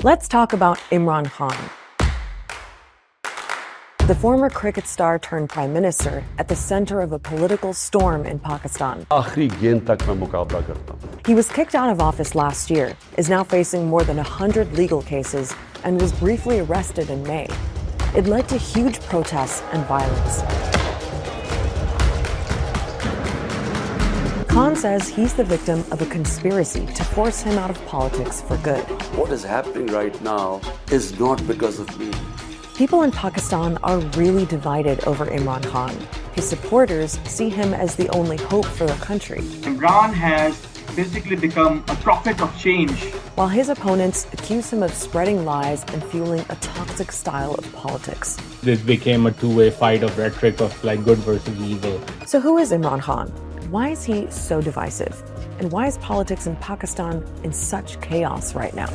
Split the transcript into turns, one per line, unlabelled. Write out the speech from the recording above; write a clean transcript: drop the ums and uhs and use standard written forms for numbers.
Let's talk about Imran Khan, the former cricket star turned prime minister at the center of a political storm in Pakistan.
आखिरी गेंद तक मैं मुकाबला करता हूं.
He was kicked out of office last year, is now facing more than 100 legal cases, and was briefly arrested in May. It led to huge protests and violence. Khan says he's the victim of a conspiracy to force him out of politics for good.
What is happening right now is not because of me.
People in Pakistan are really divided over Imran Khan. His supporters see him as the only hope for the country,
Imran has basically become a prophet of change.
while his opponents accuse him of spreading lies and fueling a toxic style of politics.
This became a two-way fight of rhetoric of like good versus evil.
So who is Imran Khan? Why is he so divisive? And why is politics in Pakistan in such chaos right now?